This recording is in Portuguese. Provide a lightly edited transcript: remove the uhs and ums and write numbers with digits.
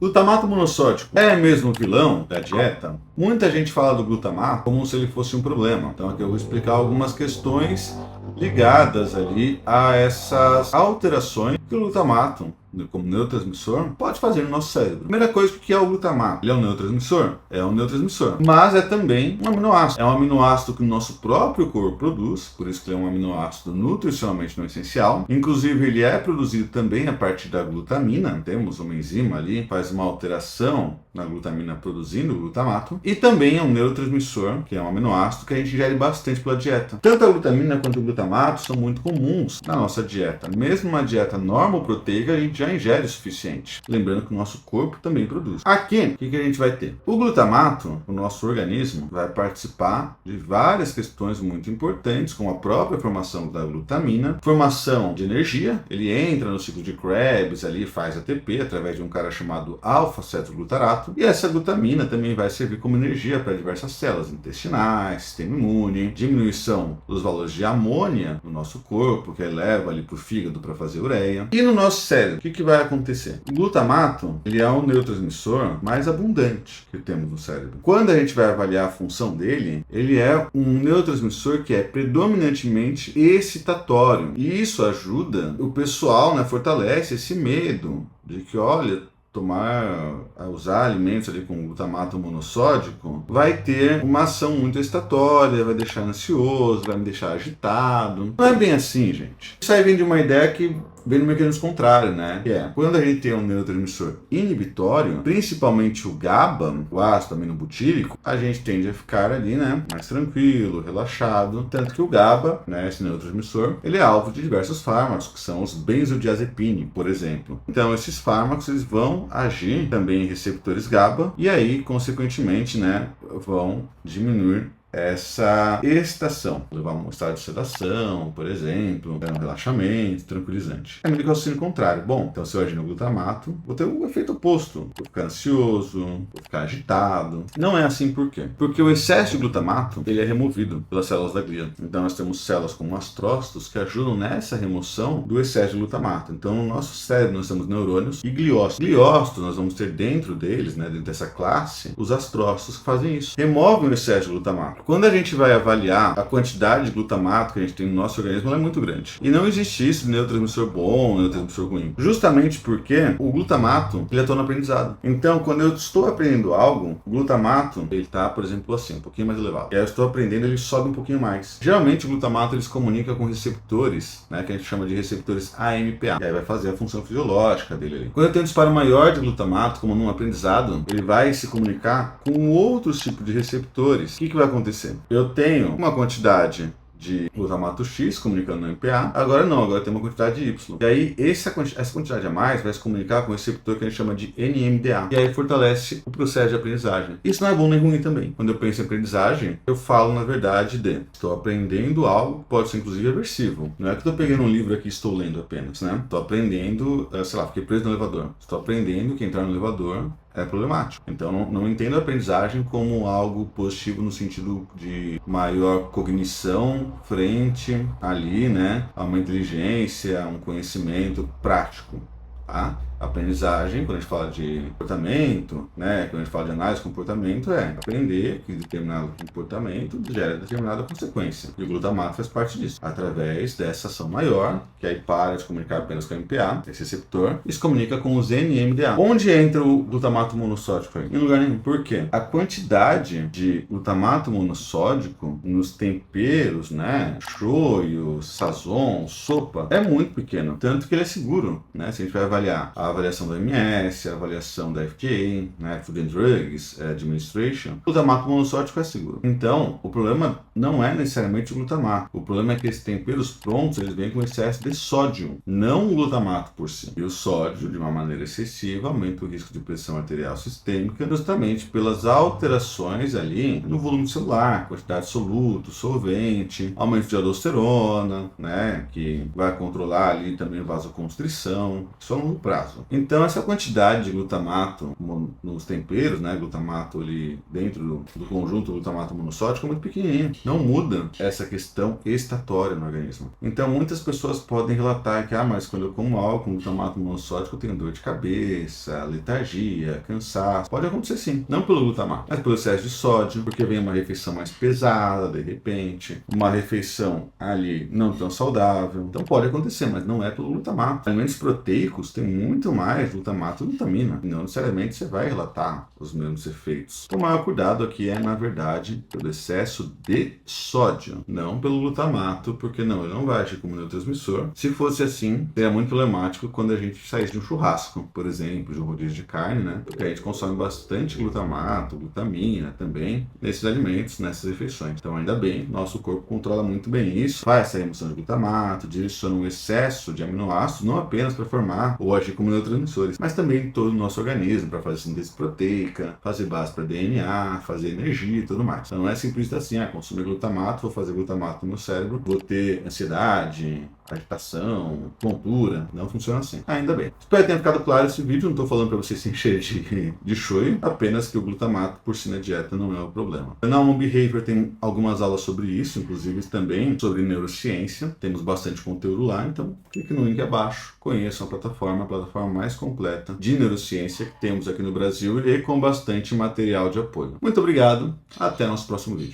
Glutamato monossódico é mesmo o vilão da dieta? Muita gente fala do glutamato como se ele fosse um problema. Então aqui eu vou explicar algumas questões ligadas ali a essas alterações que o glutamato, como neurotransmissor, pode fazer no nosso cérebro. Primeira coisa, o que é o glutamato? Ele é um neurotransmissor? É um neurotransmissor. Mas é também um aminoácido. É um aminoácido que o nosso próprio corpo produz, por isso que ele é um aminoácido nutricionalmente não essencial. Inclusive, ele é produzido também a partir da glutamina. Temos uma enzima ali, faz uma alteração na glutamina produzindo o glutamato. E também é um neurotransmissor, que é um aminoácido que a gente ingere bastante pela dieta. Tanto a glutamina quanto o glutamato são muito comuns na nossa dieta. Mesmo uma dieta normoproteica, a gente já ingere o suficiente. Lembrando que o nosso corpo também produz. Aqui, o que a gente vai ter? O glutamato, o nosso organismo, vai participar de várias questões muito importantes, como a própria formação da glutamina, formação de energia. Ele entra no ciclo de Krebs ali, faz ATP através de um cara chamado alfa-cetoglutarato. E essa glutamina também vai servir como energia para diversas células intestinais, sistema imune, diminuição dos valores de amônia no nosso corpo, que eleva ali para o fígado para fazer ureia. E no nosso cérebro, o que vai acontecer? O glutamato, ele é um neurotransmissor mais abundante que temos no cérebro. Quando a gente vai avaliar a função dele, ele é um neurotransmissor que é predominantemente excitatório. E isso ajuda o pessoal, né, fortalece esse medo de que, olha, usar alimentos ali com glutamato monossódico vai ter uma ação muito excitatória, vai deixar ansioso, vai me deixar agitado. Não é bem assim, gente. Isso aí vem de uma ideia que vem no mecanismo contrário, né? Que é, quando a gente tem um neurotransmissor inibitório, principalmente o GABA, o ácido aminobutírico, a gente tende a ficar ali, né, mais tranquilo, relaxado. Tanto que o GABA, né, esse neurotransmissor, ele é alvo de diversos fármacos, que são os benzodiazepine, por exemplo. Então, esses fármacos, eles vão agir também em receptores GABA e aí, consequentemente, né, vão diminuir essa excitação, levar a um estado de sedação, por exemplo, um relaxamento, tranquilizante. É meio que o raciocínio contrário. Bom, então se eu agir no glutamato, vou ter o efeito oposto. Vou ficar ansioso, vou ficar agitado. Não é assim por quê? Porque o excesso de glutamato, ele é removido pelas células da glia. Então nós temos células como astrócitos que ajudam nessa remoção do excesso de glutamato. Então no nosso cérebro nós temos neurônios e gliócitos. Gliócitos nós vamos ter dentro deles, né, dentro dessa classe, os astrócitos que fazem isso. Removem o excesso de glutamato. Quando a gente vai avaliar a quantidade de glutamato que a gente tem no nosso organismo, ela é muito grande. E não existe isso de neurotransmissor bom, neurotransmissor ruim. Justamente porque o glutamato, ele atua no aprendizado. Então, quando eu estou aprendendo algo, o glutamato, ele está, por exemplo, assim, um pouquinho mais elevado. E aí eu estou aprendendo, ele sobe um pouquinho mais. Geralmente, o glutamato, ele se comunica com receptores, né, que a gente chama de receptores AMPA. E aí vai fazer a função fisiológica dele ali. Quando eu tenho um disparo maior de glutamato, como num aprendizado, ele vai se comunicar com outros tipos de receptores. O que vai acontecer? Eu tenho uma quantidade de glutamato X comunicando no MPA, agora não, agora tem uma quantidade de Y. E aí essa quantidade a mais vai se comunicar com o receptor que a gente chama de NMDA. E aí fortalece o processo de aprendizagem. Isso não é bom nem ruim também. Quando eu penso em aprendizagem, eu falo na verdade de estou aprendendo algo, pode ser inclusive aversivo. Não é que estou pegando um livro aqui e estou lendo apenas, né? Estou aprendendo, sei lá, fiquei preso no elevador. Estou aprendendo que entrar no elevador é problemático. Então não entendo a aprendizagem como algo positivo no sentido de maior cognição frente ali, né, a uma inteligência, a um conhecimento prático. Tá? Aprendizagem, quando a gente fala de comportamento, né, quando a gente fala de análise de comportamento, é aprender que determinado comportamento gera determinada consequência. E o glutamato faz parte disso, através dessa ação maior, que aí para de comunicar apenas com o MPA, esse receptor, e se comunica com os NMDA. Onde entra o glutamato monossódico aí? Em lugar nenhum. Por quê? A quantidade de glutamato monossódico nos temperos, né, shoyu, sazon, sopa, é muito pequeno, tanto que ele é seguro, né, se a gente vai avaliar a avaliação da OMS, a avaliação da FDA, né, Food and Drugs Administration, o glutamato monossódico é seguro. Então, o problema não é necessariamente o glutamato. O problema é que esses temperos prontos, eles vêm com excesso de sódio, não o glutamato por si. E o sódio, de uma maneira excessiva, aumenta o risco de pressão arterial sistêmica, justamente pelas alterações ali no volume celular, quantidade de soluto, solvente, aumento de aldosterona, né, que vai controlar ali também vasoconstrição, isso a longo prazo. Então essa quantidade de glutamato nos temperos, né, glutamato ali dentro do conjunto glutamato monossódico é muito pequenininho, não muda essa questão estatória no organismo. Então muitas pessoas podem relatar que, mas quando eu como álcool com glutamato monossódico eu tenho dor de cabeça, letargia, cansaço. Pode acontecer sim, não pelo glutamato, mas pelo excesso de sódio, porque vem uma refeição mais pesada de repente, uma refeição ali não tão saudável. Então pode acontecer, mas não é pelo glutamato. Alimentos proteicos têm muito mais glutamato e glutamina. Não necessariamente você vai relatar os mesmos efeitos. O maior cuidado aqui é, na verdade, pelo excesso de sódio, não pelo glutamato, porque ele não vai agir como neurotransmissor. Se fosse assim, seria muito problemático quando a gente saísse de um churrasco, por exemplo, de um rodízio de carne, né? Porque a gente consome bastante glutamato, glutamina também nesses alimentos, nessas refeições. Então, ainda bem, nosso corpo controla muito bem isso, faz essa remoção de glutamato, direciona um excesso de aminoácidos, não apenas para formar ou agir como neurotransmissores, mas também em todo o nosso organismo, para fazer síntese proteica, fazer base para DNA, fazer energia e tudo mais. Então, não é simplesmente assim, consumir glutamato, vou fazer glutamato no meu cérebro, vou ter ansiedade, agitação, tontura. Não funciona assim. Ainda bem. Espero que tenha ficado claro esse vídeo. Não estou falando para você se encher de shoyu, apenas que o glutamato por si na dieta não é o problema. Na Human Behavior tem algumas aulas sobre isso, inclusive também sobre neurociência. Temos bastante conteúdo lá, então clique no link abaixo. Conheçam a plataforma mais completa de neurociência que temos aqui no Brasil e com bastante material de apoio. Muito obrigado. Até nosso próximo vídeo.